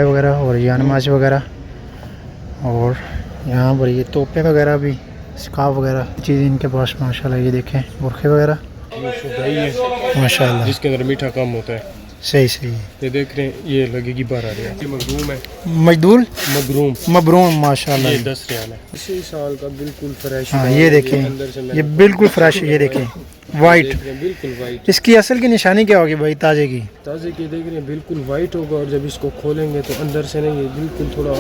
वगैरह और ये नमाज वगैरह, और यहाँ पर ये तोपे वगैरह भी, स्काफ वगैरह चीज़ इनके पास माशाल्लाह। ये देखें बुरखे वगैरह माशाल्लाह, जिसके अंदर मीठा कम होता है। सही सही। ये देख रहे हैं, ये लगेगी 12 रियाल। ये मगरूम है, मजदूर मगरूम मबरूम माशाल्लाह। ये 10 रियाल है। इसी साल का बिल्कुल फ्रेश। हाँ ये देखें, ये बिल्कुल फ्रेश। ये देखें वाइट, बिल्कुल वाइट। इसकी असल की निशानी क्या होगी भाई? ताजे की, ताजे की देख रहे हैं बिल्कुल वाइट होगा, और जब इसको खोलेंगे तो अंदर से नहीं, ये बिल्कुल थोड़ा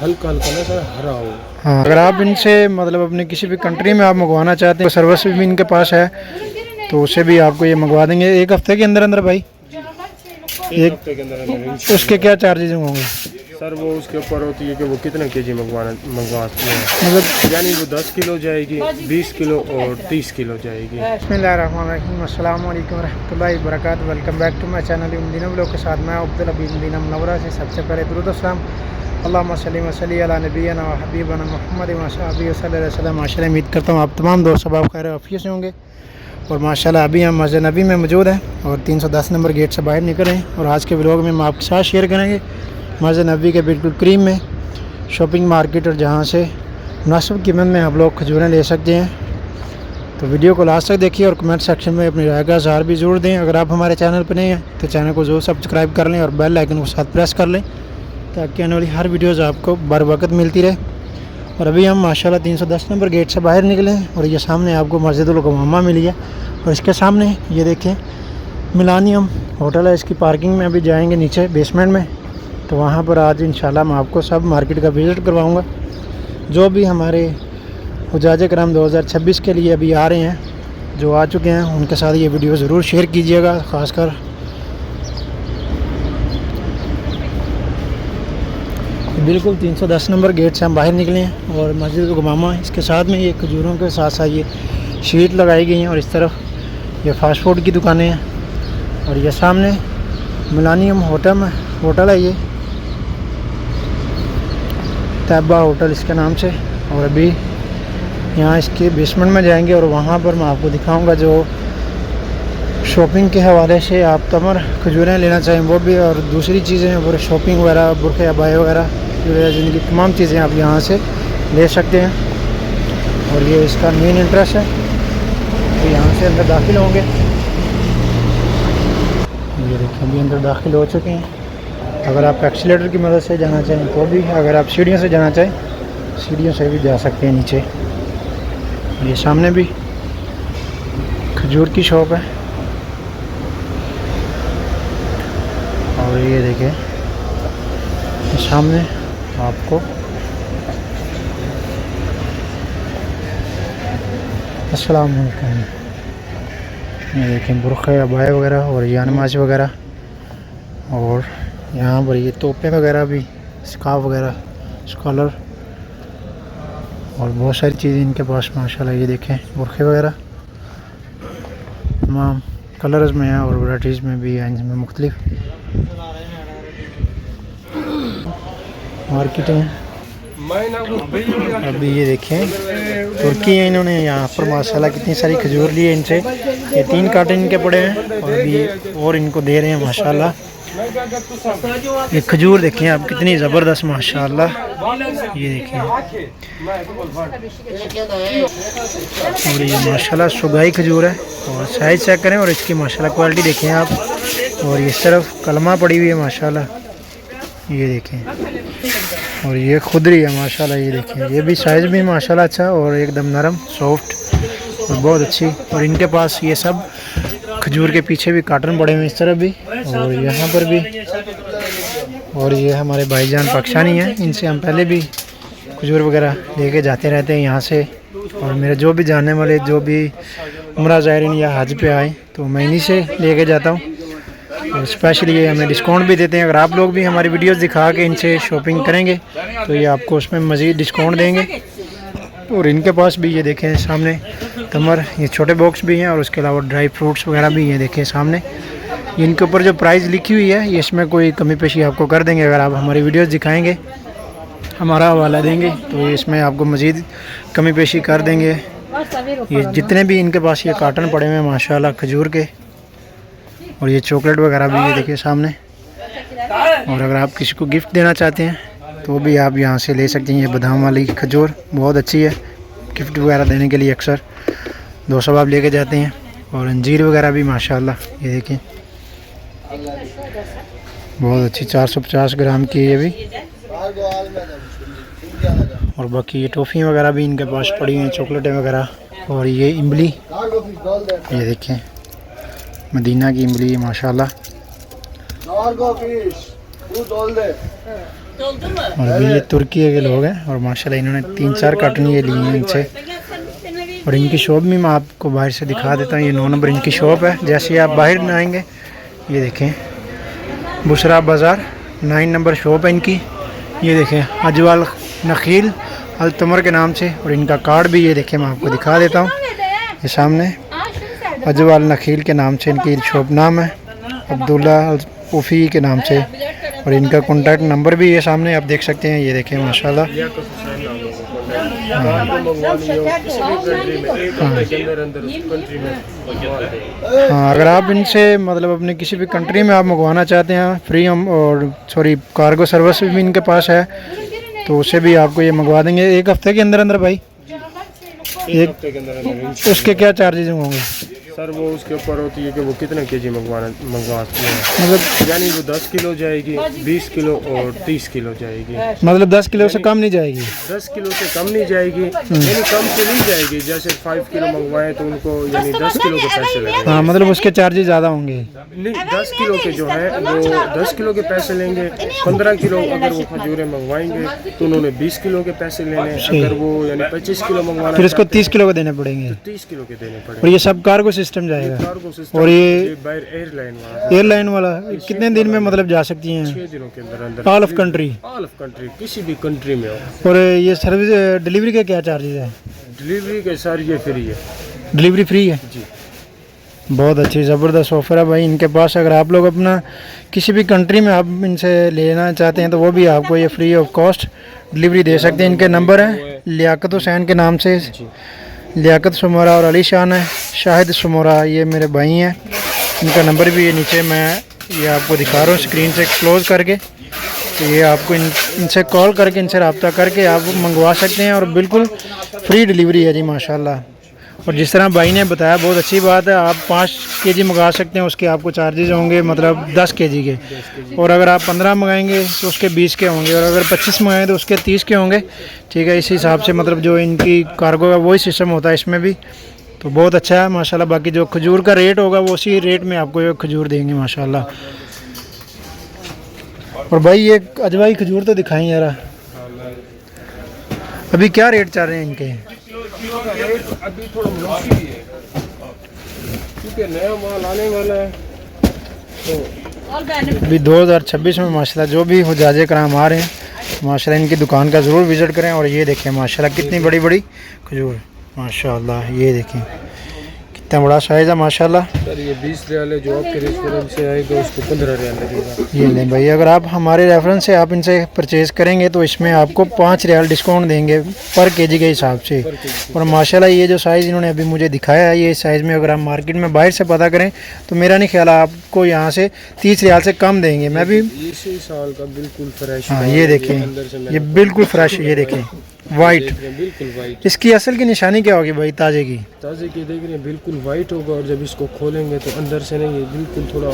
हल्का हल्का ना सा हरा होगा। हाँ अगर आप इनसे मतलब अपने किसी भी कंट्री में आप मंगवाना चाहते हैं, सर्विस भी इनके पास है, तो उसे भी आपको ये मंगवा देंगे 1 हफ्ते के अंदर अंदर भाई। 1 हफ्ते के अंदर अंदर। उसके क्या चार्जेस होंगे सर? वो उसके ऊपर होती है कि वो कितने केजी मंगवाते हैं, मतलब, यानी वो 10 किलो जाएगी, 20 किलो और 30 किलो जाएगी। बिस्मिल्लाहिर्रहमानिर्रहीम, अस्सलाम वालेकुम रहमतुल्लाहि वबरकातुहू। Welcome back to my channel Madina vlog के साथ मैं अब्दुल हबीब मदीना मुनव्वरा से। सबसे पहले दुरूद और सलाम अल्लाहुम्मा सल्ली व सल्ली अला नबिय्यिना व हबीबिना मुहम्मद व सहाबिही सल्लल्लाहु अलैहि वसल्लम। माशाल्लाह उम्मीद करता हूँ आप तमाम दोस्त अब खैर आफियत से होंगे। और माशाल्लाह अभी हम मस्जिद नबी में मौजूद हैं और 310 नंबर गेट से बाहर निकल रहे हैं। और आज के व्लॉग में हम आपके साथ शेयर करेंगे मस्जिद नबी के बिल्कुल करीब में शॉपिंग मार्केट, और जहाँ से मुनासिब कीमत में आप लोग खजूरें ले सकते हैं। तो वीडियो को लास्ट तक देखिए और कमेंट सेक्शन में अपनी राय का इज़हार भी ज़रूर दें। अगर आप हमारे चैनल पर नहीं हैं तो चैनल को ज़रूर सब्सक्राइब कर लें और बेल आइकन को साथ प्रेस कर लें, ताकि आने वाली हर वीडियोज़ आपको बर वक्त मिलती रहे। और अभी हम माशाल्लाह 310 नंबर गेट से बाहर निकले हैं और ये सामने आपको मस्जिदुल गमामा मिली है। और इसके सामने ये देखें मिलानियम होटल है, इसकी पार्किंग में अभी जाएंगे नीचे बेसमेंट में, तो वहाँ पर आज इंशाल्लाह मैं आपको सब मार्केट का विज़िट करवाऊँगा। जो भी हमारे हुज्जाज करम 2026 के लिए अभी आ रहे हैं, जो आ चुके हैं, उनके साथ ये वीडियो ज़रूर शेयर कीजिएगा। ख़ासकर बिल्कुल 310 नंबर गेट से हम बाहर निकले हैं और मस्जिद गमामा, इसके साथ में ये खजूरों के साथ साथ ये शीट लगाई गई हैं। और इस तरफ ये फास्ट फूड की दुकानें हैं, और ये सामने मिलानियम होटल है, ये तैयबा होटल इसके नाम से। और अभी यहाँ इसके बेसमेंट में जाएंगे और वहाँ पर मैं आपको दिखाऊंगा जो शॉपिंग के हवाले से आप तमर खजूरें लेना चाहें वो भी, और दूसरी चीज़ें और शॉपिंग वगैरह, बुरखे अबाए वगैरह, जिनकी तमाम चीज़ें आप यहाँ से ले सकते हैं। और ये इसका मेन इंटरेस्ट है, तो यहाँ से अंदर दाखिल होंगे। ये देखिए अभी अंदर दाखिल हो चुके हैं। अगर आप एक्सीलेटर की मदद से जाना चाहें तो भी, अगर आप सीढ़ियों से जाना चाहें सीढ़ियों से भी जा सकते हैं नीचे। ये सामने भी खजूर की शॉप है, और ये देखें सामने आपको अस्सलाम वालेकुम, ये देखें बुरखे अबाए वगैरह और ये नमाज वगैरह, और यहाँ पर ये तोपे वगैरह भी, स्काफ वगैरह, स्कॉलर, और बहुत सारी चीज़ें इनके पास माशाल्लाह। ये देखें बुरखे वगैरह तमाम कलर्स में हैं और वैराइटीज़ में भी हैं, इनमें मुख्तलिफ मार्केट हैं। अभी ये देखें तुर्की है, इन्होंने यहाँ पर माशाल्लाह कितनी सारी खजूर ली है इनसे। ये 3 कार्टन इनके पड़े हैं और अभी और इनको दे रहे हैं माशाल्लाह। ये खजूर देखें आप कितनी ज़बरदस्त माशाल्लाह, ये देखें। और ये माशाल्लाह सुगाई खजूर है, और साइज़ चेक करें और इसकी माशाल्लाह क्वालिटी देखें आप। और ये सिर्फ कलमा पड़ी हुई है माशाल्लाह, ये देखें। और ये खुदरी है माशाल्लाह, ये देखें। ये भी साइज़ भी माशाल्लाह अच्छा और एकदम नरम सॉफ्ट और बहुत अच्छी। और इनके पास ये सब खजूर के पीछे भी कार्टन पड़े हुए इस तरफ भी और यहाँ पर भी। और ये हमारे भाईजान पाकिस्तानी हैं, इनसे हम पहले भी खजूर वगैरह लेके जाते रहते हैं यहाँ से। और मेरे जो भी जानने वाले जो भी उम्रा ज़ायरीन या हज पे आए तो मैं इन्हीं से लेके जाता हूँ। और स्पेशली ये हमें डिस्काउंट भी देते हैं। अगर आप लोग भी हमारी वीडियोस दिखा के इनसे शॉपिंग करेंगे तो ये आपको उसमें मज़ीद डिस्काउंट देंगे। और इनके पास भी ये देखें सामने तमर, ये छोटे बॉक्स भी हैं, और उसके अलावा ड्राई फ्रूट्स वगैरह भी ये देखें सामने। इनके ऊपर जो प्राइस लिखी हुई है ये इसमें कोई कमी पेशी आपको कर देंगे। अगर आप हमारी वीडियोस दिखाएंगे, हमारा हवाला देंगे, तो इसमें आपको मज़ीद कमी पेशी कर देंगे। ये जितने भी इनके पास ये कार्टन पड़े हुए हैं माशाल्लाह खजूर के, और ये चॉकलेट वगैरह भी ये देखिए सामने, और अगर आप किसी को गिफ्ट देना चाहते हैं तो भी आप यहाँ से ले सकते हैं। ये बादाम वाली खजूर बहुत अच्छी है गिफ्ट वगैरह देने के लिए, अक्सर दोस्त आप लेके जाते हैं। और अंजीर वगैरह भी माशाल्लाह ये देखें बहुत अच्छी 450 ग्राम की है ये भी। और बाकी ये टॉफ़ी वगैरह भी इनके पास पड़ी हैं, चॉकलेटें वगैरह। और ये इमली ये देखें मदीना की इमली है माशाल्लाह। और अभी ये तुर्की के लोग हैं और माशाल्लाह इन्होंने 3-4 कार्टन ये लिए हैं इनसे। और इनकी शॉप भी मैं आपको बाहर से दिखा देता हूँ। ये 9 नंबर इनकी शॉप है। जैसे ही आप बाहर न आएंगे ये देखें बुशरा बाज़ार 9 नंबर शॉप है इनकी। ये देखें अजवाल नखील अल तमर के नाम से। और इनका कार्ड भी ये देखें मैं आपको दिखा देता हूँ। ये सामने अजवाल नखील के नाम से इनकी शॉप नाम है, अब्दुल्ला उफ़ी के नाम से। और इनका कॉन्टैक्ट नंबर भी ये सामने आप देख सकते हैं। ये देखें माशाल्लाह। हाँ अगर आप इनसे मतलब अपने किसी भी कंट्री में आप मंगवाना चाहते हैं फ्री हम और कार्गो सर्विस भी इनके पास है तो उससे भी आपको ये मंगवा देंगे 1 हफ्ते के अंदर अंदर भाई। 1 हफ्ते के अंदर उसके क्या चार्जेस होंगे सर? वो उसके ऊपर होती है कि वो कितने केजी मंगवाते हैं। मतलब यानी वो 10 किलो जाएगी, 20 किलो और 30 किलो जाएगी। मतलब 10 किलो से कम नहीं जाएगी? 10 किलो से कम नहीं जाएगी, यानी कम से नहीं जाएगी। जैसे 5 किलो मंगवाएं तो उनको यानी 10 किलो के पैसे लगेंगे। हाँ मतलब उसके चार्जेस ज़्यादा होंगे? नहीं 10 किलो के जो है वो 10 किलो के पैसे लेंगे। 15 किलो अगर वो खजूरें मंगवाएंगे तो उन्होंने 20 किलो के पैसे लेने। अगर वो यानी 25 किलो मंगवाना फिर इसको 30 किलो के देने पड़ेंगे? 30 किलो के देने पड़ेंगे। और ये सब कार्गो सिस्टम जाएगा? और ये एयरलाइन वाला कितने दिन में मतलब जा सकती हैं? 6 दिनों के अंदर all of country? All of country किसी भी कंट्री में हो। और ये सर्विस डिलीवरी के क्या चार्जेस है? डिलीवरी के सर ये फ्री है। डिलीवरी फ्री है जी। बहुत अच्छी ज़बरदस्त ऑफ़र है भाई इनके पास। अगर आप लोग अपना किसी भी कंट्री में आप इनसे लेना चाहते हैं तो वो भी आपको ये फ्री ऑफ कॉस्ट डिलीवरी दे सकते हैं। इनके नंबर है लियाकत हुसैन के नाम से, लियाकत सुमरा और अली शान है, शाहिद सुमरा ये मेरे भाई हैं। इनका नंबर भी ये नीचे मैं ये आपको दिखा रहा हूँ स्क्रीन से क्लोज़ करके। तो ये आपको इनसे कॉल करके इनसे रब्ता करके आप मंगवा सकते हैं और बिल्कुल फ्री डिलीवरी है जी माशाल्लाह। और जिस तरह भाई ने बताया बहुत अच्छी बात है। आप 5 केजी मंगा सकते हैं, उसके आपको चार्जेस होंगे मतलब 10 केजी के। और अगर आप 15 मंगाएंगे तो उसके 20 के होंगे। और अगर 25 मंगाएंगे तो उसके 30 के होंगे। ठीक है, इस हिसाब से मतलब जो इनकी कार्गो का वही सिस्टम होता है इसमें भी। तो बहुत अच्छा है माशाल्लाह। बाकी जो खजूर का रेट होगा वो उसी रेट में आपको ये खजूर देंगे माशाल्लाह। और भाई ये अजवाई खजूर तो दिखाएं यार, अभी क्या रेट चल रहे हैं इनके? अभी थोड़ा मुनासिब ही है क्योंकि नया माल आने वाला है। तो अभी 2026 में माशाल्लाह जो भी हुजाजे कराम आ रहे हैं माशाल्लाह इनकी दुकान का ज़रूर विज़िट करें। और ये देखें माशाल्लाह कितनी बड़ी बड़ी खजूर माशाल्लाह। ये देखें कितना बड़ा साइज़ है माशाल्लाह। सर ये 20 रियाल है, जो आपके रेस्टोरेंट से आएगा उसको 15 रियाल लगेगा। ये नहीं भाई, अगर आप हमारे रेफरेंस से आप इनसे परचेज़ करेंगे तो इसमें आपको 5 रियाल डिस्काउंट देंगे पर केजी के हिसाब से। और माशाल्लाह ये जो साइज़ इन्होंने अभी मुझे दिखाया है ये साइज़ में अगर आप मार्केट में बाहर से पता करें तो मेरा नहीं ख्याल आपको यहाँ से 30 रियाल से कम देंगे। मैं भी इसी साल का बिल्कुल फ्रेश। हाँ ये देखें ये बिल्कुल फ्रेश, ये देखें वाइट, बिल्कुल वाइट। इसकी असल की निशानी क्या होगी भाई ताज़े की? ताज़े की देख रहे हैं बिल्कुल वाइट होगा और जब इसको खोलेंगे तो अंदर से नहीं ये बिल्कुल थोड़ा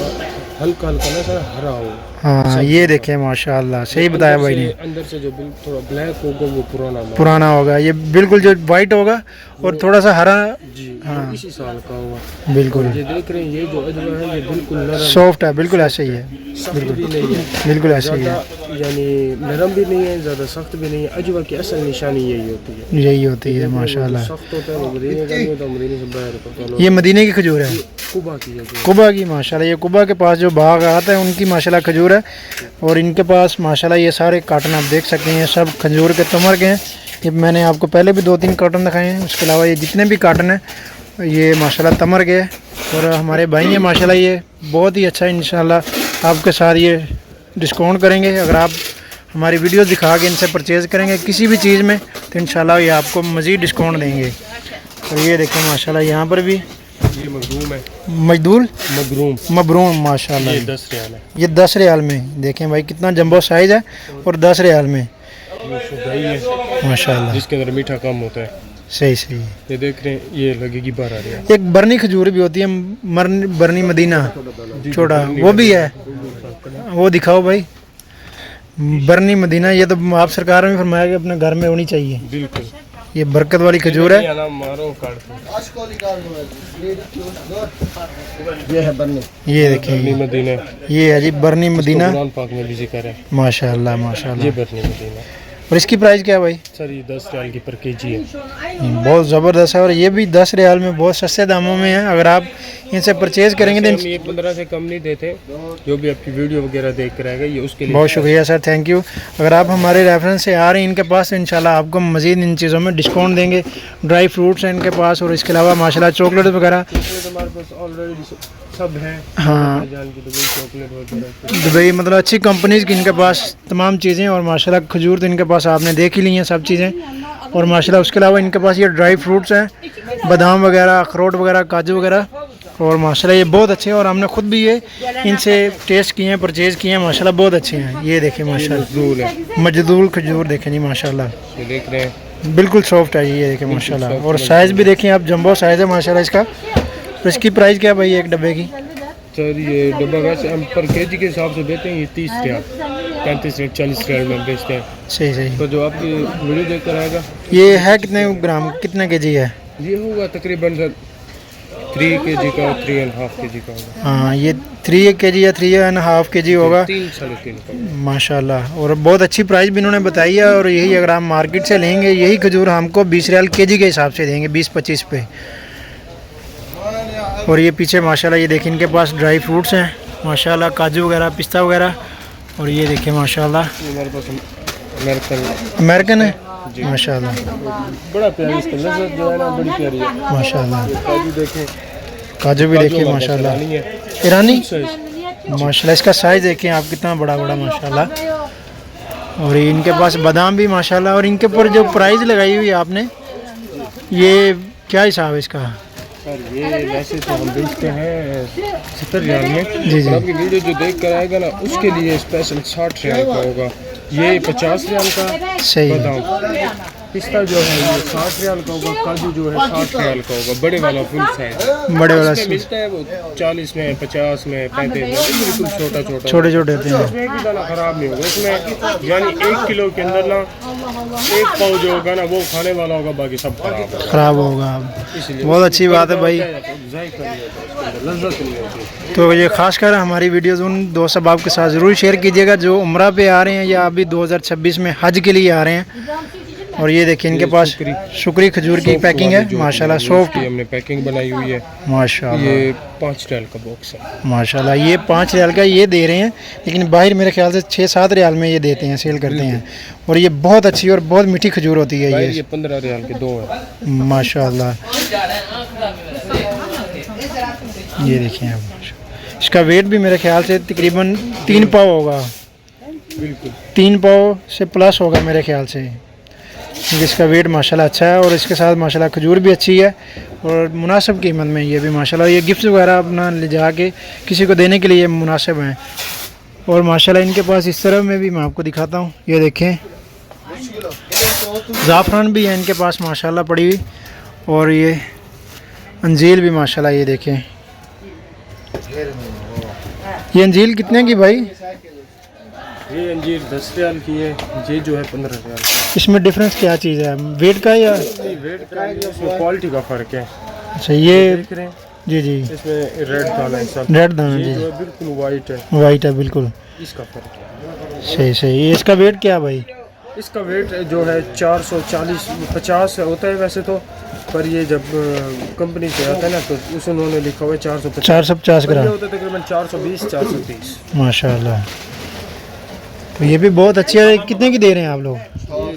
हल्का हल्का ना सर हरा होगा। हाँ ये देखें माशाल्लाह सही बताया भाई ने। अंदर से जो बिल्कुल थोड़ा ब्लैक होगा वो पुराना होगा। ये बिल्कुल जो वाइट होगा और थोड़ा सा हरा जी हाँ इसी साल का होगा बिल्कुल। ये देख रहे हैं ये जो अजवा है ये बिल्कुल नरम सॉफ्ट है, बिल्कुल ऐसे ही है, सख्त भी नहीं है, बिल्कुल ऐसे ही है, यानी नरम भी नहीं है ज़्यादा सख्त भी नहीं है। अजवा की असल निशानी यही होती है, यही होती है माशाल्लाह। सख्त होता है वो मदीने का नहीं होता, मदीने से बाहर होता है। ये मदीने की खजूर है, कुबा की है, कुबा की माशाल्लाह। ये कुबा के पास जो बाग आता है उनकी माशाल्लाह खजूर है। और इनके पास माशाल्लाह ये सारे कार्टन आप देख सकते हैं सब खजूर के तमर के हैं। ये मैंने आपको पहले भी 2-3 कार्टन दिखाए हैं, उसके अलावा ये जितने भी कार्टन हैं ये माशाल्लाह तमर के हैं। और हमारे भाई हैं माशाल्लाह ये बहुत ही अच्छा इंशाल्लाह आपके साथ ये डिस्काउंट करेंगे। अगर आप हमारी वीडियो दिखा के इनसे परचेज़ करेंगे किसी भी चीज़ में तो इंशाल्लाह ये आपको मज़ीद डिस्काउंट देंगे। और ये देखें माशाल्लाह यहाँ पर भी ये मखदूम है, मजदूर मगरूम, मबरूम माशाल्लाह। ये 10 रियाल है। ये 10 रियाल में देखें भाई कितना जंबो साइज़ है और 10 रियाल में ये शुदाई है माशाल्लाह। जिसके अंदर मीठा कम होता है। सही सही। ये देख रहे हैं, ये लगेगी 12 रियाल। एक बरनी खजूर भी होती है, बरनी मदीना छोटा, वो भी है, वो दिखाओ भाई। बरनी मदीना, ये तो आप सरकार में फरमाया कि अपने घर में होनी चाहिए। बिल्कुल, ये बरकत वाली खजूर है। ये है बरनी, ये देखिए, मदीना, ये है जी बरनी मदीना कुरान पाक में भी जिक्र है। माशाल्लाह माशाल्लाह। ये बरनी मदीना और इसकी प्राइस क्या है भाई? सर, ये 10 रियाल की पर केजी है। बहुत ज़बरदस्त है और ये भी 10 रियाल में बहुत सस्ते दामों में है। अगर आप इनसे परचेज़ करेंगे तो हम ये 15 से कम नहीं देते। जो भी आपकी वीडियो वगैरह देख कर आएगा ये उसके लिए बहुत शुक्रिया सर, थैंक यू। अगर आप हमारे रेफरेंस से आ रहे हैं इनके पास तो इंशाल्लाह आपको मज़ीद इन चीज़ों में डिस्काउंट देंगे। ड्राई फ्रूट्स हैं इनके पास और इसके अलावा माशाल्लाह चॉकलेट वगैरह हमारे पास ऑलरेडी सब है। हाँ, जान की दुबई चॉकलेट वगैरह, दुबई मतलब अच्छी कंपनीज़ की इनके पास तमाम चीज़ें और माशाल्लाह खजूर तो इनके पास आपने देख ही ली हैं सब चीज़ें। और माशाल्लाह उसके अलावा इनके पास ये ड्राई फ्रूट्स हैं, बादाम वगैरह, अखरोट वगैरह, काजू वगैरह। और माशाल्लाह ये बहुत अच्छे हैं और हमने खुद भी ये इनसे टेस्ट किए हैं, परचेज़ किए हैं, माशाल्लाह बहुत अच्छे हैं। ये देखें माशाल्लाह मजदूर खजूर देखें जी माशाल्लाह, ये देख रहे हैं बिल्कुल सॉफ्ट है ये देखें माशाल्लाह। और साइज़ भी देखें आप, जंबो साइज़ है माशाल्लाह इसका। तो इसकी प्राइस क्या है भाई एक डब्बे की? सर, ये डब्बा वैसे हम पर केजी के हिसाब से देते हैं, ये 30 रियाल, 35 रियाल, 40 रियाल में बेचते हैं। सही सही। तो जो आपकी वीडियो देख कर आएगा, ये है कितने ग्राम, कितने केजी है? ये होगा तकरीबन 3 केजी का, 3.5 केजी का होगा। हाँ, ये 3 केजी या 3.5 केजी होगा 3 साढ़े 3 का माशाल्लाह। और बहुत अच्छी प्राइस भी इन्होंने बताई है। और यही अगर आप मार्केट से लेंगे यही खजूर हमको 20 रियाल केजी के हिसाब से देंगे, 20-25 पे। और ये पीछे माशाल्लाह ये देखिए इनके पास ड्राई फ्रूट्स हैं माशाल्लाह, काजू वगैरह, पिस्ता वगैरह। और ये देखिए माशाल्लाह हमारे पास अमेरिकन है माशाल्लाह, बड़ा प्यारी, इसका लज़्ज़त जो है ना बड़ी प्यारी है माशाल्लाह। काजू देखें, काजू भी देखिए माशाल्लाह, नहीं है ईरानी साइज। माशाल्लाह। इसका साइज़ देखें आप कितना बड़ा बड़ा माशाल्लाह। और ये इनके पास बादाम भी माशाल्लाह। और इनके ऊपर जो प्राइस लगाई हुई है आपने, ये क्या हिसाब है इसका? सर, ये वैसे तो हम बेचते हैं 70 रियाल में। जी जी। आपकी वीडियो जो देख कर आएगा ना उसके लिए स्पेशल 60 रियाल का होगा। ये 50 रियाल का सही। बादाम, पिस्ता जो है ये 60 रियाल का होगा, काजू जो है 60 रियाल का होगा, बड़े वाला फुल साइज। बड़े वाला इसमें मिलता है वो 40 में, 50 में, 35 में, बिल्कुल छोटा छोटा। छोटे छोटे होते हैं। इसमें भी दाना खराब नहीं होगा। इसमें यानी 1 किलो के अंदर ना 1 पाव जो होगा ना वो खाने वाला होगा, बाकी सब खराब होगा। ख़राब होगा अब। इसलिए बहुत अच्छी बात है भाई। जायका नहीं होता इसके अंदर, लज़्ज़त नहीं होती। तो ये खासकर हमारी वीडियोज़ उन दोस्त अहबाब के साथ ज़रूर शेयर कीजिएगा जो उम्रा पे आ रहे हैं या अभी 2026 में हज के लिए आ रहे हैं। और ये देखिए इनके पास शुक्री खजूर की पैकिंग है माशाल्लाह, सॉफ्ट हमने पैकिंग बनाई हुई है। माशाल्लाह। ये 5 रियाल का बॉक्स है माशाल्लाह, ये 5 रियाल का ये दे रहे हैं, लेकिन बाहर मेरे ख्याल से 6-7 रियाल में ये देते हैं, सेल करते हैं। और ये बहुत अच्छी और बहुत मीठी खजूर होती है ये 15 रियाल के 2 है माशाल्लाह। ये देखिए आप, इसका वेट भी मेरे ख्याल से तकरीबन 3 पाव होगा, बिल्कुल 3 पाव से प्लस होगा मेरे ख्याल से, क्योंकि इसका वेट माशाल्लाह अच्छा है। और इसके साथ माशाल्लाह खजूर भी अच्छी है और मुनासिब कीमत में ये भी माशाल्लाह। ये गिफ्ट वगैरह अपना ले जाके किसी को देने के लिए मुनासिब हैं। और माशाल्लाह इनके पास इस तरह में भी मैं आपको दिखाता हूँ, ये देखें ज़ाफ़रान भी है इनके पास माशाल्लाह पड़ी हुई। और ये अंजील भी माशाल्लाह, ये देखें ये अंजील कितने की भाई? ये अंजीर 10 रियाल की है, ये जो है 15 रियाल की। इसमें डिफरेंस क्या चीज़ है, वेट का या वेट का है, उसमें क्वालिटी का फ़र्क है। अच्छा, ये देख रहे हैं जी जी इसमें रेड दाना है सब, रेड दाना ये जी जो है बिल्कुल वाइट है, वाइट है बिल्कुल। इसका फ़र्क है। सही सही। ये इसका वेट क्या है भाई? इसका वेट जो है 440-50 होता है वैसे तो, पर ये जब कंपनी से आता है ना तो उस उन्होंने लिखा हुआ है 450 450 ग्राम होता है, तकरीबन 420-430 माशाल्लाह। तो ये भी बहुत अच्छी है। कितने की दे रहे हैं आप लोग? ये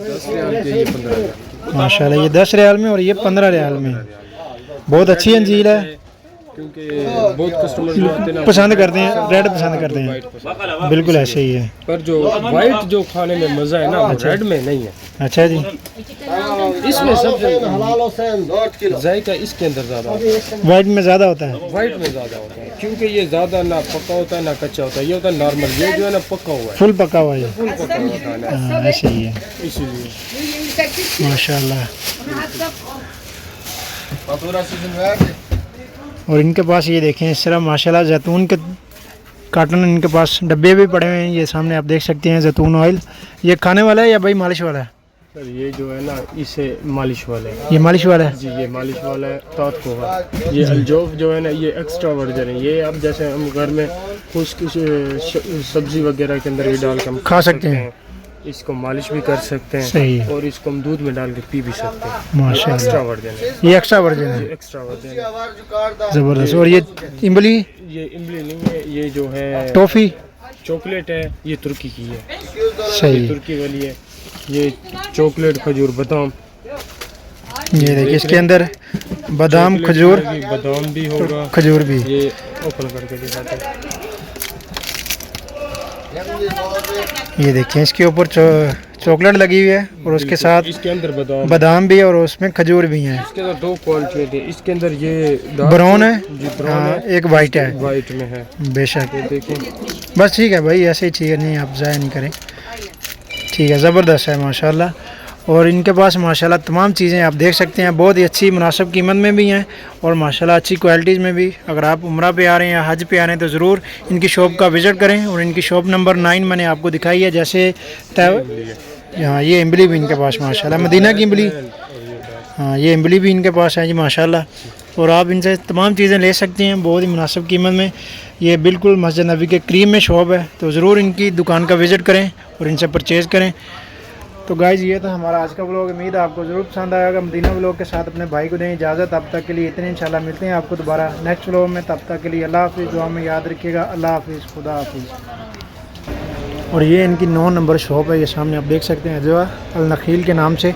10 रियाल के, ये 15 रियाल। माशाल्लाह, ये 10 रियाल में और ये 15 रियाल में। बहुत अच्छी अंजीर है। क्योंकि बहुत कस्टमर जो आते हैं ना पसंद करते हैं, रेड पसंद करते हैं। वाइट पसंद, बिल्कुल ऐसे ही है। पर जो वाइट जो खाने में मज़ा है ना वो रेड में नहीं है। अच्छा जी, इसमें सबसे जायका इसके अंदर ज़्यादा होता है, वाइट में ज़्यादा होता है। वाइट में ज़्यादा होता है, क्योंकि ये ज़्यादा ना पका होता है ना कच्चा होता है, ये होता है नॉर्मल। ये जो है ना पका हुआ है, फुल पका हुआ है। फुल पका हुआ खाना है, हाँ ऐसे ही है इसीलिए। माशाल्लाह। और इनके पास ये देखें इस तरह माशाल्लाह जैतून के कार्टन इनके पास डब्बे भी पड़े हुए हैं। ये सामने आप देख सकते हैं जैतून ऑयल। ये खाने वाला है या भाई मालिश वाला है? सर ये जो है ना इसे मालिश वाला है। ये मालिश वाला है जी, ये मालिश वाला है तात को है। ये अल्जोफ जो है ना ये एक्स्ट्रा वर्जन है। ये अब जैसे हम घर में कुछ सब्जी वगैरह के अंदर भी डाल के हम खा सकते हैं। इसको मालिश भी कर सकते हैं। सही है। और इसको हम दूध में डाल के पी भी सकते हैं। माशाल्लाह, एक्स्ट्रा वर्जन है, ये एक्स्ट्रा वर्जन है, एक्स्ट्रा वर्जन है। ज़बरदस्त। और ये इमली, ये इमली नहीं है, ये जो है टॉफ़ी, चॉकलेट है, ये तुर्की की है, सही। तुर्की वाली है। ये चॉकलेट खजूर बादाम, ये देखिए इसके अंदर बादाम खजूर, बादाम भी होगा, खजूर भी। ये ओपन करके दिखाते हैं। ये देखिए इसके ऊपर चॉकलेट लगी हुई है और उसके साथ इसके अंदर बादाम भी और उसमें खजूर भी हैं। इसके अंदर दो क्वालिटी है। इसके अंदर ये ब्राउन है, जी ब्राउन हाँ, है, एक वाइट है। वाइट में है, बेशक। ये देखिए। बस ठीक है भाई, ऐसे ही चाहिए, नहीं आप ज़ाया नहीं करें। ठीक है, ज़बरदस्त है माशाल्लाह। और इनके पास माशाल्लाह तमाम चीज़ें आप देख सकते हैं, बहुत ही अच्छी मुनासिब कीमत में भी हैं और माशाल्लाह अच्छी क्वालिटीज़ में भी। अगर आप उम्रा पे आ रहे हैं या हज पे आ रहे हैं तो ज़रूर इनकी शॉप का विज़िट करें। और इनकी शॉप नंबर 9 मैंने आपको दिखाई है। जैसे हाँ, ये इमली भी इनके पास माशाल्लाह, मदीना की इमली। हाँ, ये इमली भी इनके पास है जी माशाल्लाह। और आप इनसे तमाम चीज़ें ले सकते हैं बहुत ही मुनासिब कीमत में। ये बिल्कुल मस्जिद नबी के करीब में शॉप है, तो ज़रूर इनकी दुकान का विज़िट करें और इनसे परचेज़ करें। तो गाइज़ ये था हमारा आज का व्लॉग। उम्मीद है आपको ज़रूर पसंद आएगा। मदीना व्लॉग के साथ अपने भाई को दें इजाज़त। तब तक के लिए इतने, इंशाल्लाह मिलते हैं आपको दोबारा नेक्स्ट व्लॉग में। तब तक के लिए अल्लाह हाफ़िज़। दुआ में याद रखिएगा। अल्लाह हाफ़िज़, खुदा हाफ़िज़। और ये इनकी 9 नंबर शॉप है, ये सामने आप देख सकते हैं, जो अल नखील के नाम से।